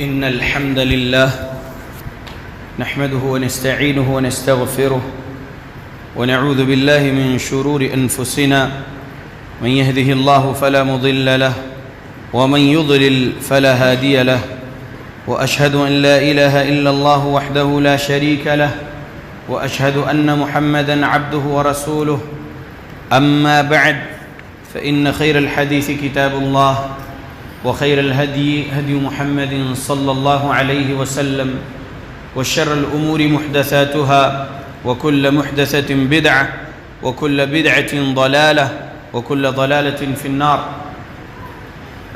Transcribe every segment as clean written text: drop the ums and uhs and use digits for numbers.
إن الحمد لله نحمده ونستعينه ونستغفره ونعوذ بالله من شرور أنفسنا من يهده الله فلا مضل له ومن يضلل فلا هادي له وأشهد أن لا إله إلا الله وحده لا شريك له وأشهد أن محمدًا عبده ورسوله أما بعد فإن خير الحديث كتاب الله وخير الهدي هدي محمد صلى الله عليه وسلم وشر الأمور محدثاتها وكل محدثة بدعة وكل بدعة ضلالة وكل ضلالة في النار.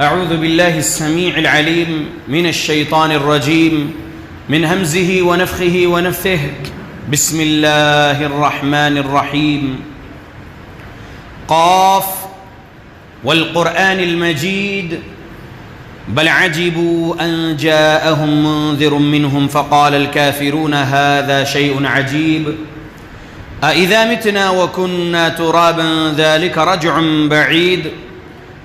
أعوذ بالله السميع العليم من الشيطان الرجيم من همزه ونفخه ونفثه. بسم الله الرحمن الرحيم. قاف والقرآن المجيد بل عجبوا أن جاءهم منذر منهم فقال الكافرون هذا شيء عجيب أإذا متنا وكنا ترابا ذلك رجع بعيد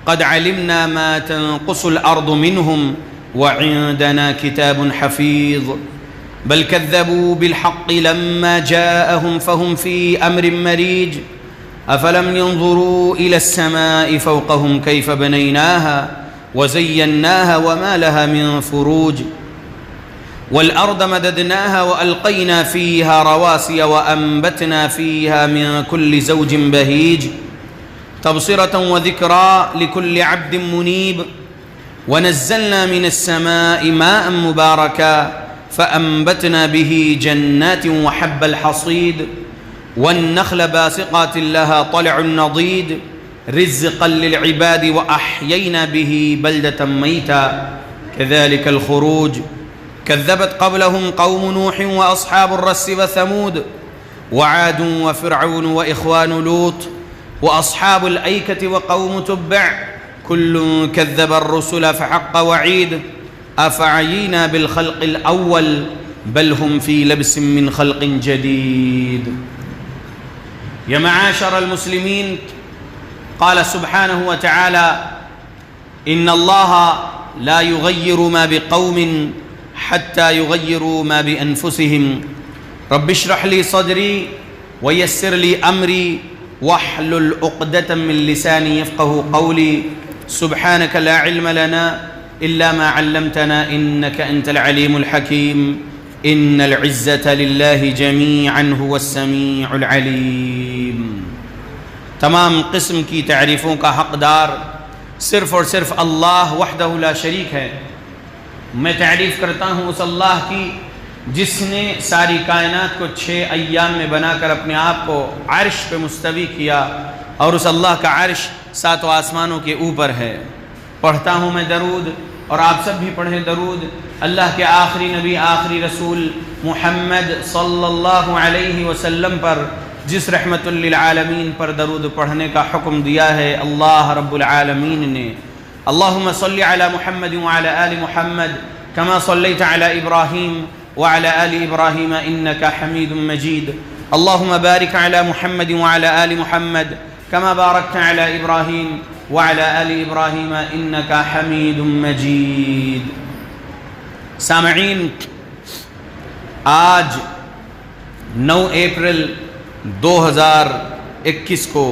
قد علمنا ما تنقص الأرض منهم وعندنا كتاب حفيظ بل كذبوا بالحق لما جاءهم فهم في أمر مريج أفلم ينظروا إلى السماء فوقهم كيف بنيناها وزيناها وما لها من فروج والأرض مددناها وألقينا فيها رواسي وأنبتنا فيها من كل زوج بهيج تبصرة وذكرى لكل عبد منيب ونزلنا من السماء ماء مباركا فأنبتنا به جنات وحب الحصيد والنخل باسقات لها طلع نضيد رزقا للعباد وأحيينا به بلدة ميتا كذلك الخروج كذبت قبلهم قوم نوح وأصحاب الرس وثمود وعاد وفرعون وإخوان لوط وأصحاب الأيكة وقوم تبع كل كذب الرسل فحق وعيد أفعينا بالخلق الأول بل هم في لبس من خلق جديد. يا معاشر المسلمين، قال سبحانه وتعالى إن الله لا يغير ما بقوم حتى يغيروا ما بأنفسهم رب اشرح لي صدري ويسر لي أمري واحلل عقدة من لساني يفقه قولي سبحانك لا علم لنا إلا ما علمتنا إنك أنت العليم الحكيم إن العزة لله جميعا هو السميع العليم. تمام قسم کی تعریفوں کا حقدار صرف اور صرف اللہ وحدہ لا شریک ہے. میں تعریف کرتا ہوں اس اللہ کی جس نے ساری کائنات کو 6 ایام میں بنا کر اپنے آپ کو عرش پہ مستوی کیا اور اس اللہ کا عرش 7 آسمانوں کے اوپر ہے. پڑھتا ہوں میں درود اور آپ سب بھی پڑھیں درود اللہ کے آخری نبی آخری رسول محمد صلی اللہ علیہ وسلم پر جس رحمت للعالمین پر درود پڑھنے کا حکم دیا ہے اللہ رب العالمین نے. اللہم صلی علی محمد وعلی آل محمد کما صلیت علی ابراہیم وعلی آل ابراہیم انکا حمید مجید. اللہم بارک علی محمد وعلی آل محمد کما بارکت علی ابراہیم وعلی آل ابراہیم انکا حمید مجید. سامعین، آج 9 اپریل 2021 کو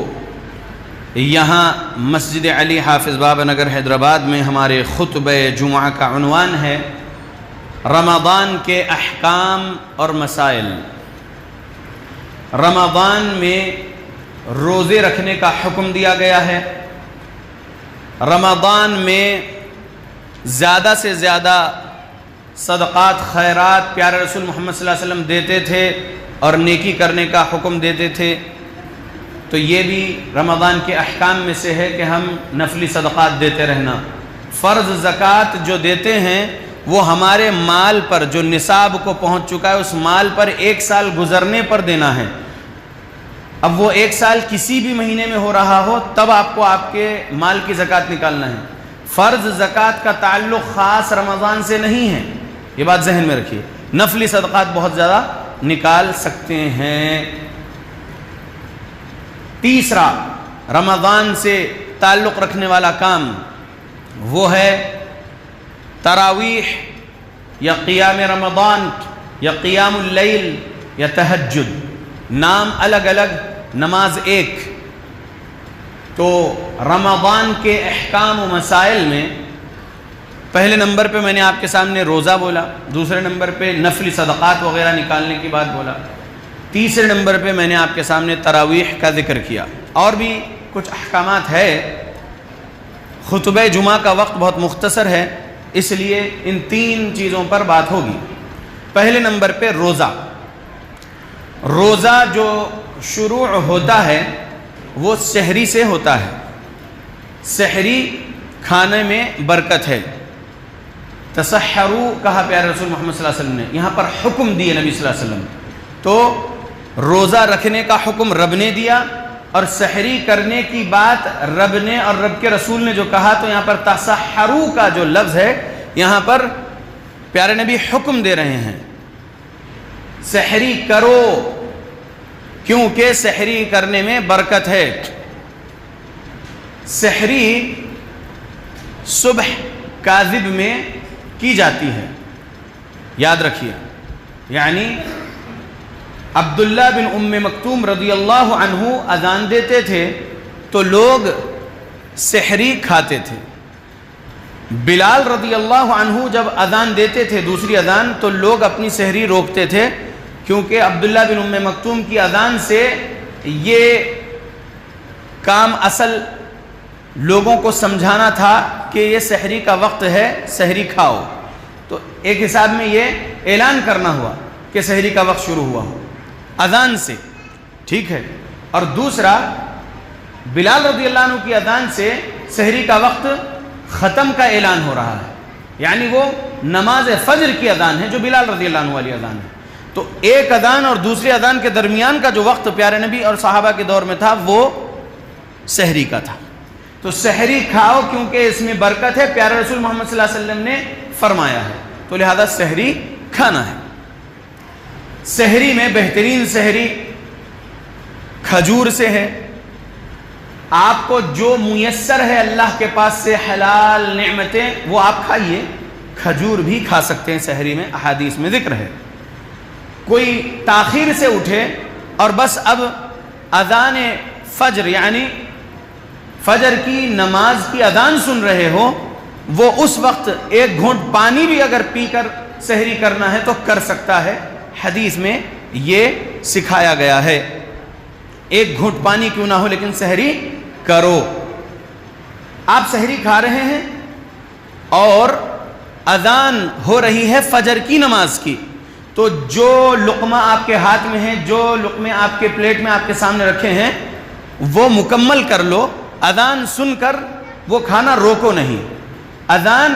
یہاں مسجد علی حافظ بابا نگر حیدرآباد میں ہمارے خطبہ جمعہ کا عنوان ہے رمضان کے احکام اور مسائل. رمضان میں روزے رکھنے کا حکم دیا گیا ہے. رمضان میں زیادہ سے زیادہ صدقات خیرات پیارے رسول محمد صلی اللہ علیہ وسلم دیتے تھے اور نیکی کرنے کا حکم دیتے تھے. تو یہ بھی رمضان کے احکام میں سے ہے کہ ہم نفلی صدقات دیتے رہنا. فرض زکوٰۃ جو دیتے ہیں وہ ہمارے مال پر جو نصاب کو پہنچ چکا ہے اس مال پر 1 سال گزرنے پر دینا ہے. اب وہ 1 سال کسی بھی مہینے میں ہو رہا ہو تب آپ کو آپ کے مال کی زکوٰۃ نکالنا ہے. فرض زکوٰۃ کا تعلق خاص رمضان سے نہیں ہے، یہ بات ذہن میں رکھیے. نفلی صدقات بہت زیادہ نکال سکتے ہیں. تیسرا رمضان سے تعلق رکھنے والا کام وہ ہے تراویح یا قیام رمضان یا قیام اللیل یا تہجد، نام الگ الگ، نماز ایک۔ تو رمضان کے احکام و مسائل میں پہلے نمبر پہ میں نے آپ کے سامنے روزہ بولا، دوسرے نمبر پہ نفلی صدقات وغیرہ نکالنے کی بات بولا، تیسرے نمبر پہ میں نے آپ کے سامنے تراویح کا ذکر کیا، اور بھی کچھ احکامات ہے۔ خطبہ جمعہ کا وقت بہت مختصر ہے، اس لیے ان تین چیزوں پر بات ہوگی۔ پہلے نمبر پہ روزہ۔ روزہ جو شروع ہوتا ہے وہ سحری سے ہوتا ہے۔ سحری کھانے میں برکت ہے۔ تسحروا کہا پیارے رسول محمد صلی اللہ علیہ وسلم نے، یہاں پر حکم دیے نبی صلی اللہ علیہ وسلم، تو روزہ رکھنے کا حکم رب نے دیا، اور سحری کرنے کی بات رب نے اور رب کے رسول نے جو کہا، تو یہاں پر تسحروا کا جو لفظ ہے یہاں پر پیارے نبی حکم دے رہے ہیں، سحری کرو، کیونکہ سحری کرنے میں برکت ہے۔ سحری صبح کاذب میں کی جاتی ہے، یاد رکھیے، یعنی عبداللہ بن ام مکتوم رضی اللہ عنہ اذان دیتے تھے تو لوگ سحری کھاتے تھے۔ بلال رضی اللہ عنہ جب اذان دیتے تھے دوسری اذان، تو لوگ اپنی سحری روکتے تھے، کیونکہ عبداللہ بن ام مکتوم کی اذان سے یہ کام اصل لوگوں کو سمجھانا تھا کہ یہ سحری کا وقت ہے، سحری کھاؤ۔ تو ایک حساب میں یہ اعلان کرنا ہوا کہ سحری کا وقت شروع ہوا ہو اذان سے، ٹھیک ہے۔ اور دوسرا، بلال رضی اللہ عنہ کی اذان سے سحری کا وقت ختم کا اعلان ہو رہا ہے، یعنی وہ نماز فجر کی اذان ہے جو بلال رضی اللہ عنہ والی اذان ہے۔ تو ایک اذان اور دوسری اذان کے درمیان کا جو وقت پیارے نبی اور صحابہ کے دور میں تھا وہ سحری کا تھا۔ تو سحری کھاؤ کیونکہ اس میں برکت ہے، پیارے رسول محمد صلی اللہ علیہ وسلم نے فرمایا ہے، تو لہذا سحری کھانا ہے۔ سحری میں بہترین سحری کھجور سے ہے۔ آپ کو جو میسر ہے اللہ کے پاس سے حلال نعمتیں وہ آپ کھائیے، کھجور بھی کھا سکتے ہیں سحری میں، احادیث میں ذکر ہے۔ کوئی تاخیر سے اٹھے اور بس اب اذان فجر یعنی فجر کی نماز کی اذان سن رہے ہو، وہ اس وقت ایک گھونٹ پانی بھی اگر پی کر سحری کرنا ہے تو کر سکتا ہے، حدیث میں یہ سکھایا گیا ہے۔ ایک گھونٹ پانی کیوں نہ ہو لیکن سحری کرو۔ آپ سحری کھا رہے ہیں اور اذان ہو رہی ہے فجر کی نماز کی، تو جو لقمہ آپ کے ہاتھ میں ہے، جو لقمے آپ کے پلیٹ میں آپ کے سامنے رکھے ہیں، وہ مکمل کر لو۔ اذان سن کر وہ کھانا روکو نہیں، اذان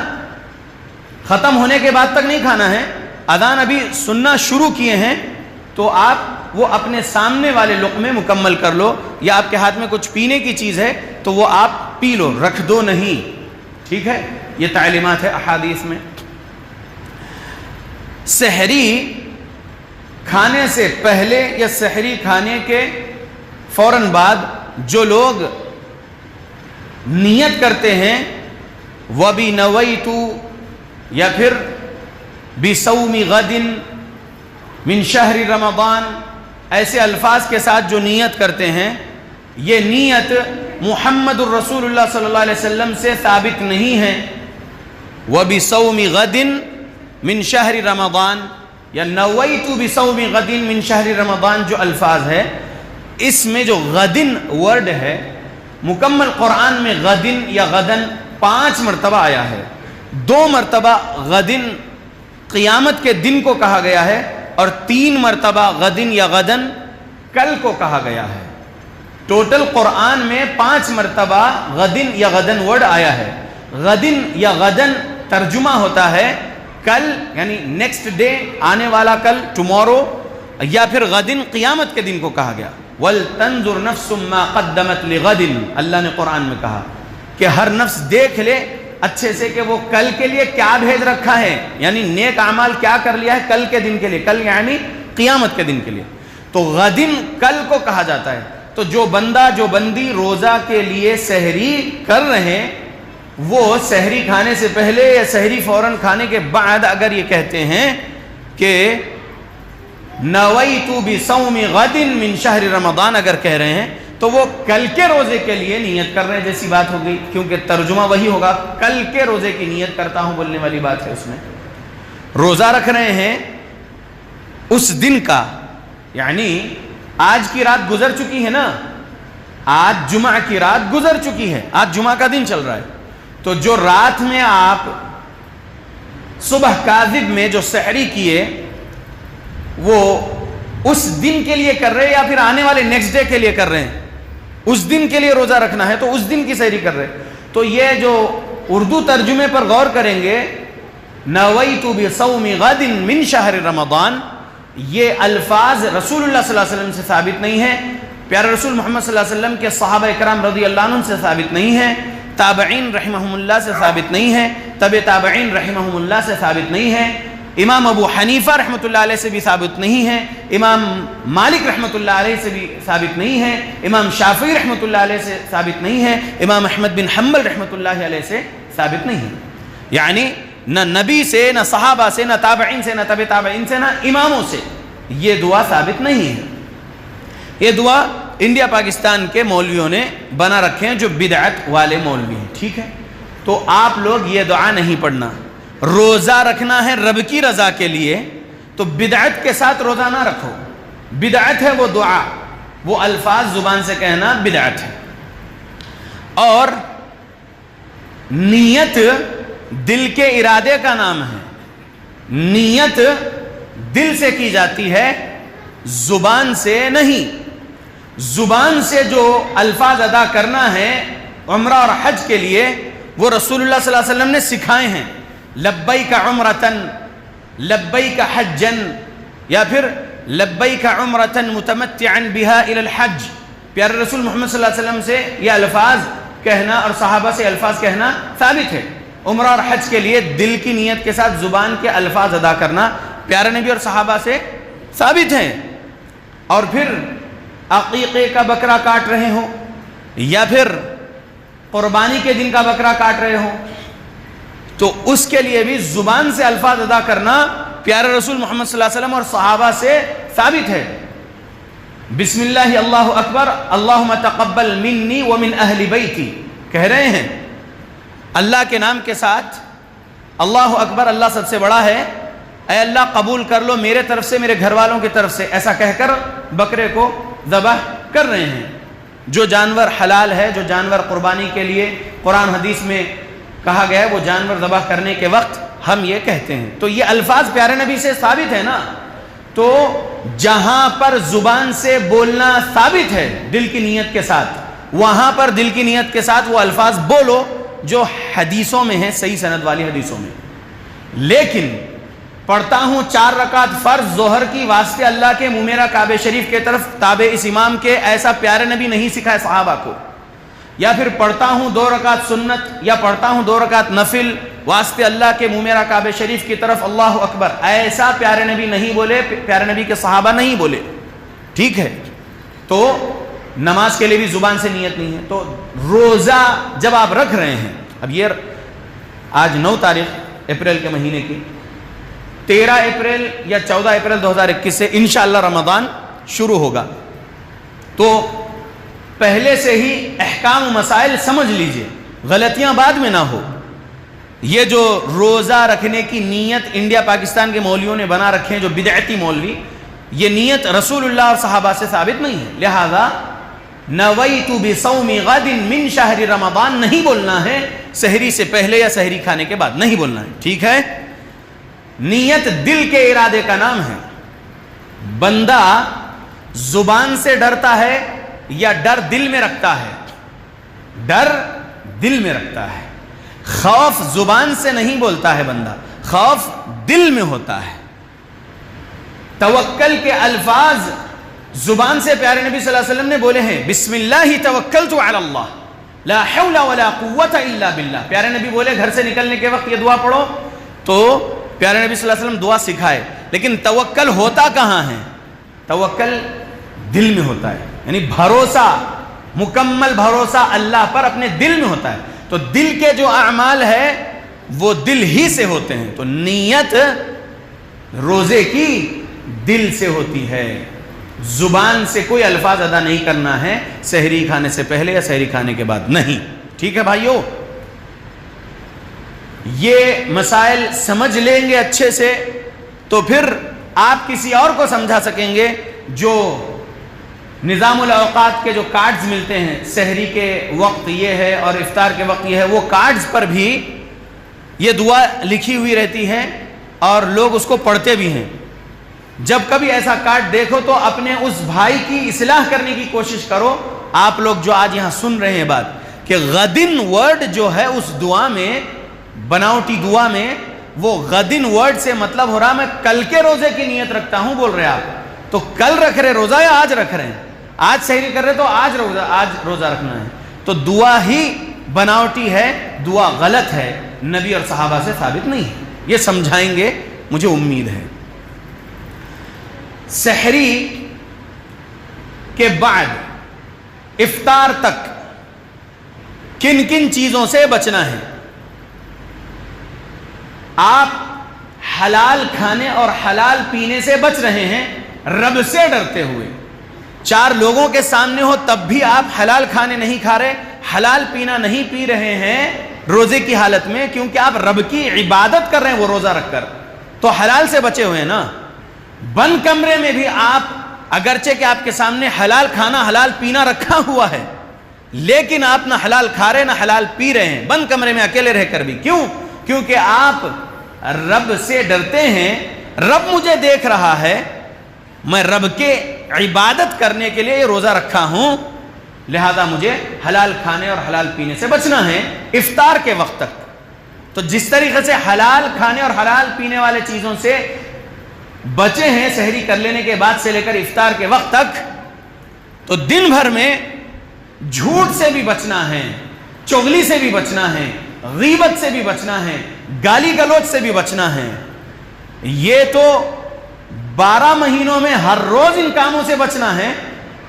ختم ہونے کے بعد تک نہیں کھانا ہے، اذان ابھی سننا شروع کیے ہیں تو آپ وہ اپنے سامنے والے لقمے مکمل کر لو، یا آپ کے ہاتھ میں کچھ پینے کی چیز ہے تو وہ آپ پی لو، رکھ دو نہیں، ٹھیک ہے۔ یہ تعلیمات ہے احادیث میں۔ سحری کھانے سے پہلے یا سحری کھانے کے فوراً بعد جو لوگ نیت کرتے ہیں وَبِنَوَيْتُ یا پھر بِصَوْمِ غَدٍ مِنْ شَهْرِ رَمَضَانِ، ایسے الفاظ کے ساتھ جو نیت کرتے ہیں، یہ نیت محمد الرسول اللہ صلی اللہ علیہ وسلم سے ثابت نہیں ہے۔ وَبِصَوْمِ غَدٍ مِنْ شَهْرِ رَمَضَانِ یا نَوَيْتُ بِصَوْمِ غَدٍ مِنْ شَهْرِ رَمَضَانِ جو الفاظ ہے، اس میں جو غدن ورڈ ہے، مکمل قرآن میں غدن یا غدن 5 مرتبہ آیا ہے۔ 2 مرتبہ غدن قیامت کے دن کو کہا گیا ہے، اور 3 مرتبہ غدن یا غدن کل کو کہا گیا ہے۔ ٹوٹل قرآن میں 5 مرتبہ غدن یا غدن ورڈ آیا ہے۔ غدن یا غدن ترجمہ ہوتا ہے کل، یعنی نیکسٹ ڈے، آنے والا کل، ٹمورو، یا پھر غدن قیامت کے دن کو کہا گیا۔ وَلْتَنْظُرْ نَفْسٌ مَا قَدَّمَتْ لِغَدٍ، اللہ نے قرآن میں کہا کہ ہر نفس دیکھ لے اچھے سے کہ وہ کل کے لیے کیا بھیج رکھا ہے، یعنی نیک اعمال کیا کر لیا ہے کل کے دن کے لیے، کل یعنی قیامت کے دن کے لیے۔ تو غدن کل کو کہا جاتا ہے۔ تو جو بندہ جو بندی روزہ کے لیے سحری کر رہے ہیں وہ سحری کھانے سے پہلے یا سحری فوراً کھانے کے بعد اگر یہ کہتے ہیں کہ نویت بصوم غد من شہر رمضان اگر کہہ رہے ہیں تو وہ کل کے روزے کے لیے نیت کر رہے ہیں جیسی بات ہو گئی، کیونکہ ترجمہ وہی ہوگا، کل کے روزے کی نیت کرتا ہوں بولنے والی بات ہے اس میں۔ روزہ رکھ رہے ہیں اس دن کا، یعنی آج کی رات گزر چکی ہے نا، آج جمعہ کی رات گزر چکی ہے، آج جمعہ کا دن چل رہا ہے، تو جو رات میں آپ صبح کاذب میں جو سحری کیے وہ اس دن کے لیے کر رہے ہیں یا پھر آنے والے نیکسٹ ڈے کے لیے کر رہے ہیں؟ اس دن کے لیے روزہ رکھنا ہے تو اس دن کی سحری کر رہے ہیں۔ تو یہ جو اردو ترجمے پر غور کریں گے، نویت بصوم غد من شہر رمضان، یہ الفاظ رسول اللہ صلی اللہ علیہ وسلم سے ثابت نہیں ہے، پیارے رسول محمد صلی اللہ علیہ وسلم کے صحابہ اکرام رضی اللہ عنہ سے ثابت نہیں ہے، تابعین رحمہم اللہ سے ثابت نہیں ہے، تبع تابعین رحمہم اللہ سے ثابت نہیں ہے، امام ابو حنیفہ رحمۃ اللہ علیہ سے بھی ثابت نہیں ہے، امام مالک رحمۃ اللہ علیہ سے بھی ثابت نہیں ہے، امام شافعی رحمۃ اللہ علیہ سے ثابت نہیں ہے، امام احمد بن حنبل رحمۃ اللہ علیہ سے ثابت نہیں ہے۔ یعنی نہ نبی سے، نہ صحابہ سے، نہ تابعین سے، نہ تبع تابعین سے، نہ اماموں سے یہ دعا ثابت نہیں ہے۔ یہ دعا انڈیا پاکستان کے مولویوں نے بنا رکھے ہیں جو بدعت والے مولوی ہیں، ٹھیک ہے؟ تو آپ لوگ یہ دعا نہیں پڑھنا۔ روزہ رکھنا ہے رب کی رضا کے لیے تو بدعت کے ساتھ روزہ نہ رکھو، بدعت ہے وہ دعا، وہ الفاظ زبان سے کہنا بدعت ہے۔ اور نیت دل کے ارادے کا نام ہے، نیت دل سے کی جاتی ہے، زبان سے نہیں۔ زبان سے جو الفاظ ادا کرنا ہے عمرہ اور حج کے لیے وہ رسول اللہ صلی اللہ علیہ وسلم نے سکھائے ہیں، لبیک عمرتن، لبیک حجن، یا پھر لبیک عمرتن متمتعا بها الى الحج۔ پیارے رسول محمد صلی اللہ علیہ وسلم سے یہ الفاظ کہنا اور صحابہ سے الفاظ کہنا ثابت ہے۔ عمرہ اور حج کے لیے دل کی نیت کے ساتھ زبان کے الفاظ ادا کرنا پیارے نبی اور صحابہ سے ثابت ہیں۔ اور پھر عقیقے کا بکرا کاٹ رہے ہوں یا پھر قربانی کے دن کا بکرا کاٹ رہے ہوں تو اس کے لیے بھی زبان سے الفاظ ادا کرنا پیارے رسول محمد صلی اللہ علیہ وسلم اور صحابہ سے ثابت ہے۔ بسم اللہ اللہ اکبر اللہم تقبل منی ومن اہل بیتی کہہ رہے ہیں، اللہ کے نام کے ساتھ اللہ اکبر، اللہ سب سے بڑا ہے، اے اللہ قبول کر لو میرے طرف سے، میرے گھر والوں کی طرف سے، ایسا کہہ کر بکرے کو ذبح کر رہے ہیں۔ جو جانور حلال ہے، جو جانور قربانی کے لیے قرآن حدیث میں کہا گیا ہے، وہ جانور ذبح کرنے کے وقت ہم یہ کہتے ہیں۔ تو یہ الفاظ پیارے نبی سے ثابت ہے نا، تو جہاں پر زبان سے بولنا ثابت ہے دل کی نیت کے ساتھ، وہاں پر دل کی نیت کے ساتھ وہ الفاظ بولو جو حدیثوں میں ہیں، صحیح سند والی حدیثوں میں۔ لیکن پڑھتا ہوں 4 رکعت فرض ظہر کی واسطے اللہ کے منہ میرا کعبہ شریف کے طرف تابع اس امام کے، ایسا پیارے نبی نہیں سکھائے صحابہ کو۔ یا پھر پڑھتا ہوں 2 رکعت سنت یا پڑھتا ہوں 2 رکعت نفل واسطے اللہ کے منہ میرا کعبہ شریف کی طرف، اللہ اکبر، ایسا پیارے نبی نہیں بولے، پیارے نبی کے صحابہ نہیں بولے، ٹھیک ہے؟ تو نماز کے لیے بھی زبان سے نیت نہیں ہے۔ تو روزہ جب آپ رکھ رہے ہیں، اب یہ آج 9 تاریخ اپریل کے مہینے کی، 13 اپریل یا 14 اپریل 2021 سے انشاءاللہ رمضان شروع ہوگا، تو پہلے سے ہی احکام و مسائل سمجھ لیجئے، غلطیاں بعد میں نہ ہو۔ یہ جو روزہ رکھنے کی نیت انڈیا پاکستان کے مولویوں نے بنا رکھے ہیں، جو بدعتی مولوی، یہ نیت رسول اللہ اور صحابہ سے ثابت نہیں ہے۔ لہذا نویت بصوم غد من شہر رمضان نہیں بولنا ہے، سحری سے پہلے یا سحری کھانے کے بعد نہیں بولنا ہے، ٹھیک ہے؟ نیت دل کے ارادے کا نام ہے۔ بندہ زبان سے ڈرتا ہے یا ڈر دل میں رکھتا ہے؟ ڈر دل میں رکھتا ہے۔ خوف زبان سے نہیں بولتا ہے بندہ، خوف دل میں ہوتا ہے۔ توکل کے الفاظ زبان سے پیارے نبی صلی اللہ علیہ وسلم نے بولے ہیں، بسم اللہ توکلت علی اللہ لا حول ولا قوت الا باللہ۔ پیارے نبی بولے گھر سے نکلنے کے وقت یہ دعا پڑھو، تو پیارے نبی صلی اللہ علیہ وسلم دعا سکھائے۔ لیکن توکل ہوتا کہاں ہے؟ توکل دل میں ہوتا ہے، یعنی بھروسہ، مکمل بھروسہ اللہ پر اپنے دل میں ہوتا ہے۔ تو دل کے جو اعمال ہے وہ دل ہی سے ہوتے ہیں. تو نیت روزے کی دل سے ہوتی ہے, زبان سے کوئی الفاظ ادا نہیں کرنا ہے, سحری کھانے سے پہلے یا سحری کھانے کے بعد نہیں. ٹھیک ہے بھائیو, یہ مسائل سمجھ لیں گے اچھے سے تو پھر آپ کسی اور کو سمجھا سکیں گے. جو نظام الاوقات کے جو کارڈز ملتے ہیں, سحری کے وقت یہ ہے اور افطار کے وقت یہ ہے, وہ کارڈز پر بھی یہ دعا لکھی ہوئی رہتی ہے اور لوگ اس کو پڑھتے بھی ہیں. جب کبھی ایسا کارڈ دیکھو تو اپنے اس بھائی کی اصلاح کرنے کی کوشش کرو. آپ لوگ جو آج یہاں سن رہے ہیں بات کہ غدن ورڈ جو ہے اس دعا میں, بناوٹی دعا میں, وہ غدن ورڈ سے مطلب ہو رہا میں کل کے روزے کی نیت رکھتا ہوں بول رہے آپ. تو کل رکھ رہے روزہ یا آج رکھ رہے ہیں؟ آج سحری کر رہے تو آج روزہ رکھنا ہے. تو دعا ہی بناوٹی ہے, دعا غلط ہے, نبی اور صحابہ سے ثابت نہیں ہے. یہ سمجھائیں گے مجھے امید ہے. سحری کے بعد افطار تک کن کن چیزوں سے بچنا ہے؟ آپ حلال کھانے اور حلال پینے سے بچ رہے ہیں رب سے ڈرتے ہوئے. چار لوگوں کے سامنے ہو تب بھی آپ حلال کھانے نہیں کھا رہے, حلال پینا نہیں پی رہے ہیں روزے کی حالت میں, کیونکہ آپ رب کی عبادت کر رہے ہیں وہ روزہ رکھ کر, تو حلال سے بچے ہوئے ہیں نا. بند کمرے میں بھی آپ, اگرچہ کہ آپ کے سامنے حلال کھانا حلال پینا رکھا ہوا ہے, لیکن آپ نہ حلال کھا رہے نہ حلال پی رہے ہیں, بند کمرے میں اکیلے رہ کر بھی. کیوں؟ کیونکہ آپ رب سے ڈرتے ہیں. رب مجھے دیکھ رہا ہے, میں رب کے عبادت کرنے کے لیے یہ روزہ رکھا ہوں, لہذا مجھے حلال کھانے اور حلال پینے سے بچنا ہے افطار کے وقت تک. تو جس طریقے سے حلال کھانے اور حلال پینے والے چیزوں سے بچے ہیں سحری کر لینے کے بعد سے لے کر افطار کے وقت تک, تو دن بھر میں جھوٹ سے بھی بچنا ہے, چغلی سے بھی بچنا ہے, غیبت سے بھی بچنا ہے, گالی گلوچ سے بھی بچنا ہے. یہ تو 12 مہینوں میں ہر روز ان کاموں سے بچنا ہے.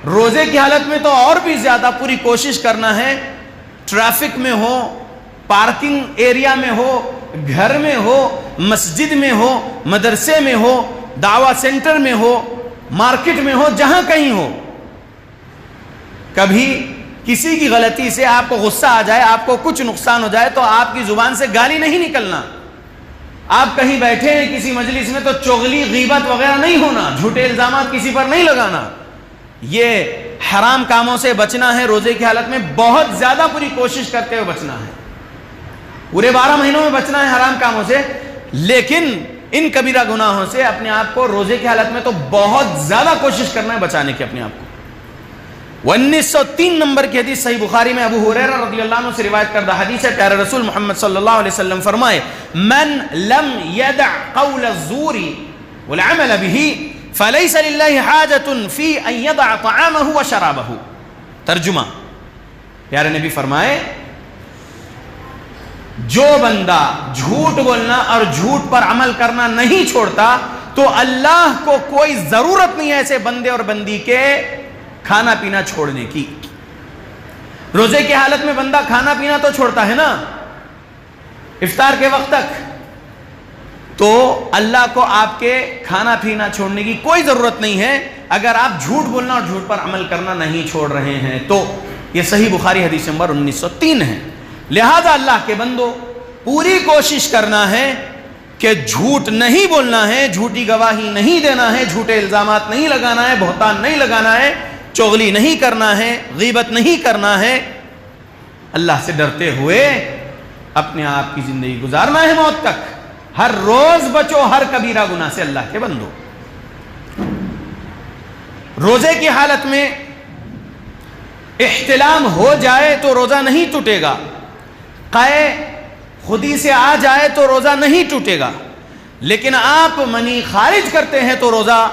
روزے کی حالت میں تو اور بھی زیادہ پوری کوشش کرنا ہے. ٹریفک میں ہو, پارکنگ ایریا میں ہو, گھر میں ہو, مسجد میں ہو, مدرسے میں ہو, دعوی سینٹر میں ہو, مارکیٹ میں ہو, جہاں کہیں ہو, کبھی کسی کی غلطی سے آپ کو غصہ آ جائے, آپ کو کچھ نقصان ہو جائے تو آپ کی زبان سے گالی نہیں نکلنا. آپ کہیں بیٹھے ہیں کسی مجلس میں تو چغلی غیبت وغیرہ نہیں ہونا, جھوٹے الزامات کسی پر نہیں لگانا. یہ حرام کاموں سے بچنا ہے. روزے کی حالت میں بہت زیادہ پوری کوشش کرتے ہوئے بچنا ہے. پورے 12 مہینوں میں بچنا ہے حرام کاموں سے, لیکن ان کبیرہ گناہوں سے اپنے آپ کو روزے کی حالت میں تو بہت زیادہ کوشش کرنا ہے بچانے کی اپنے آپ کو. 1903 نمبر کی حدیث صحیح بخاری میں ابو ہریرہ رضی اللہ عنہ سے روایت کردہ حدیث ہے. پیارے رسول محمد صلی اللہ علیہ وسلم فرمائے, من لم يدع قول الزور والعمل به فليس لله حاجة في ان يدع طعامه وشرابه. ترجمہ, پیارے نبی فرمائے جو بندہ جھوٹ بولنا اور جھوٹ پر عمل کرنا نہیں چھوڑتا تو اللہ کو کوئی ضرورت نہیں ہے ایسے بندے اور بندی کے کھانا پینا چھوڑنے کی. روزے کی حالت میں بندہ کھانا پینا تو چھوڑتا ہے نا افطار کے وقت تک, تو اللہ کو آپ کے کھانا پینا چھوڑنے کی کوئی ضرورت نہیں ہے اگر آپ جھوٹ بولنا اور جھوٹ پر عمل کرنا نہیں چھوڑ رہے ہیں. تو یہ صحیح بخاری حدیث نمبر 1903 ہے. لہذا اللہ کے بندو پوری کوشش کرنا ہے کہ جھوٹ نہیں بولنا ہے, جھوٹی گواہی نہیں دینا ہے, جھوٹے الزامات نہیں لگانا ہے, بہتان نہیں لگانا ہے, چغلی نہیں کرنا ہے, غیبت نہیں کرنا ہے. اللہ سے ڈرتے ہوئے اپنے آپ کی زندگی گزارنا ہے موت تک. ہر روز بچو ہر کبیرہ گناہ سے اللہ کے بندو. روزے کی حالت میں احتلام ہو جائے تو روزہ نہیں ٹوٹے گا, قے خودی سے آ جائے تو روزہ نہیں ٹوٹے گا, لیکن آپ منی خارج کرتے ہیں تو روزہ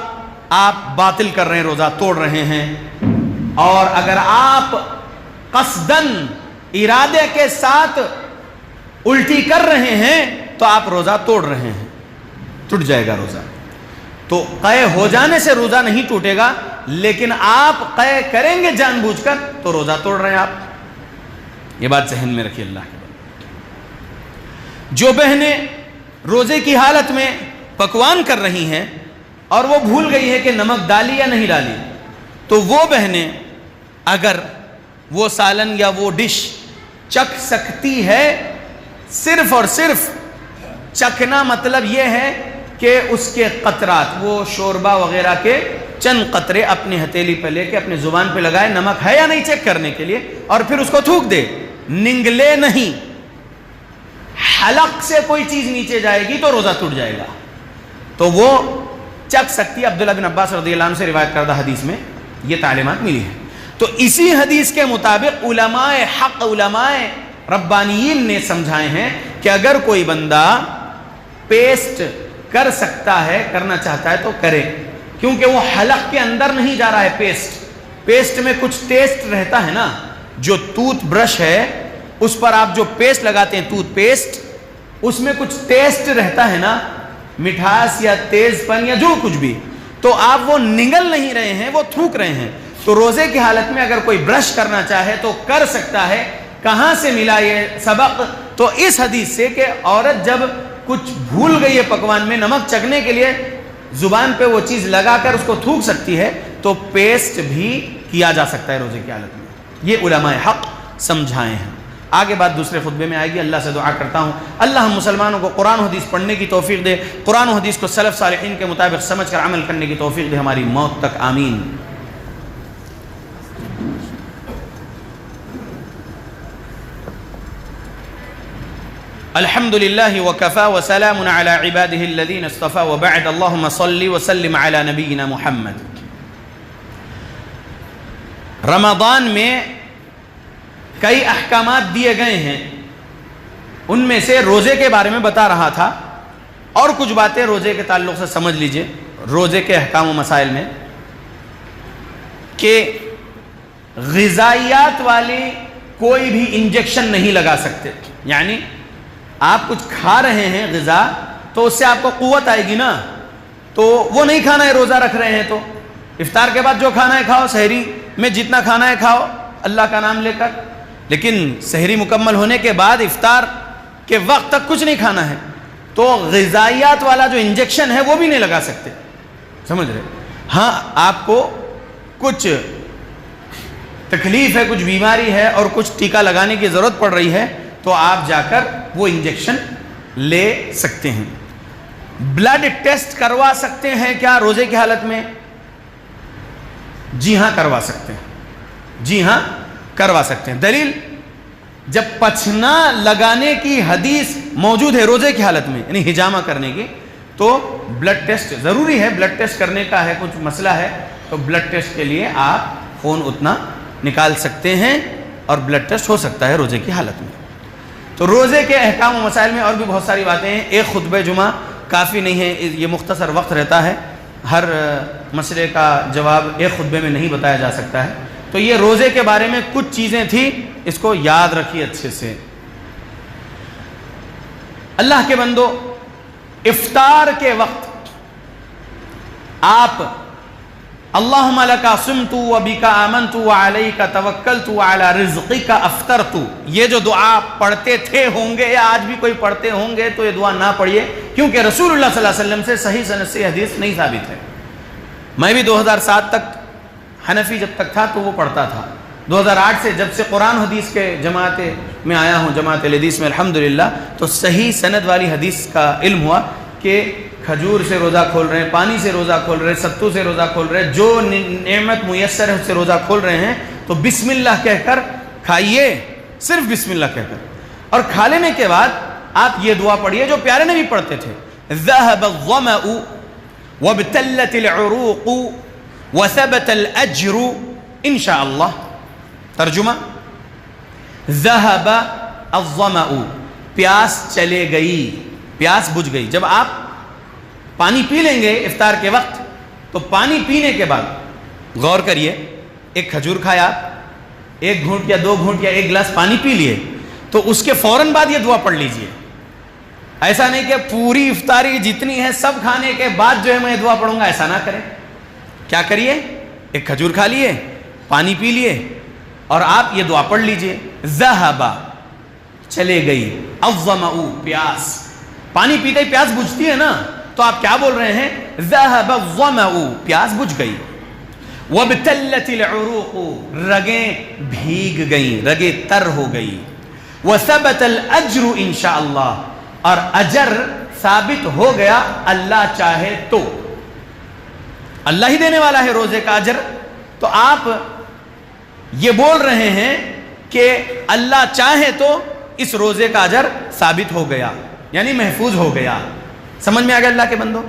آپ باطل کر رہے ہیں, روزہ توڑ رہے ہیں. اور اگر آپ قصدن ارادے کے ساتھ الٹی کر رہے ہیں تو آپ روزہ توڑ رہے ہیں, ٹوٹ جائے گا روزہ. تو قے ہو جانے سے روزہ نہیں ٹوٹے گا, لیکن آپ قے کریں گے جان بوجھ کر تو روزہ توڑ رہے ہیں آپ. یہ بات ذہن میں رکھیے اللہ کے. جو بہنیں روزے کی حالت میں پکوان کر رہی ہیں اور وہ بھول گئی ہے کہ نمک ڈالی یا نہیں ڈالی، تو وہ بہنیں اگر وہ سالن یا وہ ڈش چکھ سکتی ہے، صرف اور صرف چکھنا مطلب یہ ہے کہ اس کے قطرات، وہ شوربہ وغیرہ کے چند قطرے اپنی ہتھیلی پہ لے کے اپنی زبان پہ لگائے، نمک ہے یا نہیں چیک کرنے کے لیے، اور پھر اس کو تھوک دے، ننگلے نہیں۔ حلق سے کوئی چیز نیچے جائے گی تو روزہ ٹوٹ جائے گا، تو وہ چکھ سکتی ہے۔ عبداللہ بن عباس رضی اللہ عنہ سے روایت کردہ حدیث میں یہ تعلیمات ملی ہے۔ تو اسی حدیث کے مطابق علماء حق، علماء ربانیین نے سمجھائے ہیں کہ اگر کوئی بندہ پیسٹ کر سکتا ہے، کرنا چاہتا ہے تو کرے، کیونکہ وہ حلق کے اندر نہیں جا رہا ہے۔ پیسٹ میں کچھ ٹیسٹ رہتا ہے نا، جو ٹوتھ برش ہے اس پر آپ جو پیسٹ لگاتے ہیں، ٹوتھ پیسٹ، اس میں کچھ ٹیسٹ رہتا ہے نا، مٹھاس یا تیز پن یا جو کچھ بھی، تو آپ وہ نگل نہیں رہے ہیں، وہ تھوک رہے ہیں۔ تو روزے کی حالت میں اگر کوئی برش کرنا چاہے تو کر سکتا ہے۔ کہاں سے ملا یہ سبق؟ تو اس حدیث سے کہ عورت جب کچھ بھول گئی ہے پکوان میں، نمک چکھنے کے لیے زبان پہ وہ چیز لگا کر اس کو تھوک سکتی ہے، تو پیسٹ بھی کیا جا سکتا ہے روزے کی حالت میں۔ یہ علماء حق سمجھائے ہیں۔ آگے بات دوسرے خطبے میں آئے گی۔ اللہ سے دعا کرتا ہوں اللہ ہم مسلمانوں کو قرآن و حدیث پڑھنے کی توفیق دے، قرآن و حدیث کو سلف صالحین کے مطابق سمجھ کر عمل کرنے کی توفیق دے ہماری موت تک، آمین۔ الحمد للہ وکفا وسلام علی عبادہ الذین اصطفى وبعد، اللہم صل وسلم علی نبینا محمد۔ رمضان میں کئی احکامات دیے گئے ہیں، ان میں سے روزے کے بارے میں بتا رہا تھا، اور کچھ باتیں روزے کے تعلق سے سمجھ لیجئے۔ روزے کے احکام و مسائل میں کہ غذائیات والی کوئی بھی انجیکشن نہیں لگا سکتے، یعنی آپ کچھ کھا رہے ہیں غذا تو اس سے آپ کو قوت آئے گی نا، تو وہ نہیں کھانا ہے، روزہ رکھ رہے ہیں تو افطار کے بعد جو کھانا ہے کھاؤ، سحری میں جتنا کھانا ہے کھاؤ اللہ کا نام لے کر، لیکن سحری مکمل ہونے کے بعد افطار کے وقت تک کچھ نہیں کھانا ہے۔ تو غذائیات والا جو انجیکشن ہے وہ بھی نہیں لگا سکتے، سمجھ رہے؟ ہاں آپ کو کچھ تکلیف ہے، کچھ بیماری ہے اور کچھ ٹیکہ لگانے کی ضرورت پڑ رہی ہے تو آپ جا کر وہ انجیکشن لے سکتے ہیں۔ بلڈ ٹیسٹ کروا سکتے ہیں کیا روزے کی حالت میں؟ جی ہاں کروا سکتے ہیں، جی ہاں کروا سکتے ہیں۔ دلیل، جب پچھنا لگانے کی حدیث موجود ہے روزے کی حالت میں، یعنی حجامہ کرنے کی، تو بلڈ ٹیسٹ ضروری ہے، بلڈ ٹیسٹ کرنے کا ہے، کچھ مسئلہ ہے تو بلڈ ٹیسٹ کے لیے آپ خون اتنا نکال سکتے ہیں اور بلڈ ٹیسٹ ہو سکتا ہے روزے کی حالت میں۔ تو روزے کے احکام و مسائل میں اور بھی بہت ساری باتیں ہیں، ایک خطبہ جمعہ کافی نہیں ہے، یہ مختصر وقت رہتا ہے، ہر مسئلے کا جواب ایک خطبے میں نہیں بتایا جا سکتا ہے۔ تو یہ روزے کے بارے میں کچھ چیزیں تھیں، اس کو یاد رکھیے اچھے سے۔ اللہ کے بندو، افطار کے وقت آپ اللہم لکا صمت وبکا آمنت وعلیکا توکلت وعلی رزقکا افطرت، یہ جو دعا پڑھتے تھے ہوں گے یا آج بھی کوئی پڑھتے ہوں گے تو یہ دعا نہ پڑھیے، کیونکہ رسول اللہ صلی اللہ علیہ وسلم سے صحیح سند سے حدیث نہیں ثابت ہے۔ میں بھی 2007 تک حنفی جب تک تھا تو وہ پڑھتا تھا، 2008 سے جب سے قرآن حدیث کے جماعت میں آیا ہوں، جماعت الحدیث میں الحمدللہ، تو صحیح سند والی حدیث کا علم ہوا کہ کھجور سے روزہ کھول رہے ہیں، پانی سے روزہ کھول رہے ہیں، ستو سے روزہ کھول رہے ہیں، جو نعمت میسر ہے اس سے روزہ کھول رہے ہیں تو بسم اللہ کہہ کر کھائیے، صرف بسم اللہ کہہ کر، اور کھا لینے کے بعد آپ یہ دعا پڑھیے جو پیارے نبی پڑھتے تھے، ذهب الظمأ وابتلت العروق وثبت الاجر انشاء اللہ۔ ترجمہ، ذهب الظمأ، پیاس چلے گئی، پیاس بجھ گئی۔ جب آپ پانی پی لیں گے افطار کے وقت تو پانی پینے کے بعد غور کریے، ایک کھجور کھایا، ایک گھونٹ یا دو گھونٹ یا ایک گلاس پانی پی لیے تو اس کے فوراً بعد یہ دعا پڑھ لیجئے۔ ایسا نہیں کہ پوری افطاری جتنی ہے سب کھانے کے بعد جو ہے میں دعا پڑھوں گا، ایسا نہ کریں۔ کیا کریے، ایک کھجور کھا لیے، پانی پی لیے اور آپ یہ دعا پڑھ لیجئے، ذہبا چلے گئی. الظمأ پیاس, پانی پیتے ہی پیاس بجھتی ہے نا, تو آپ کیا بول رہے ہیں؟ ذهب الظمأ پیاس بجھ گئی. وابتلت العروق رگیں بھیگ گئیں, رگیں تر ہو گئی. وثبت الاجر انشاءاللہ اور اجر ثابت ہو گیا اللہ چاہے تو. اللہ ہی دینے والا ہے روزے کا اجر, تو آپ یہ بول رہے ہیں کہ اللہ چاہے تو اس روزے کا اجر ثابت ہو گیا, یعنی محفوظ ہو گیا. سمجھ میں آ گیا اللہ کے بندو؟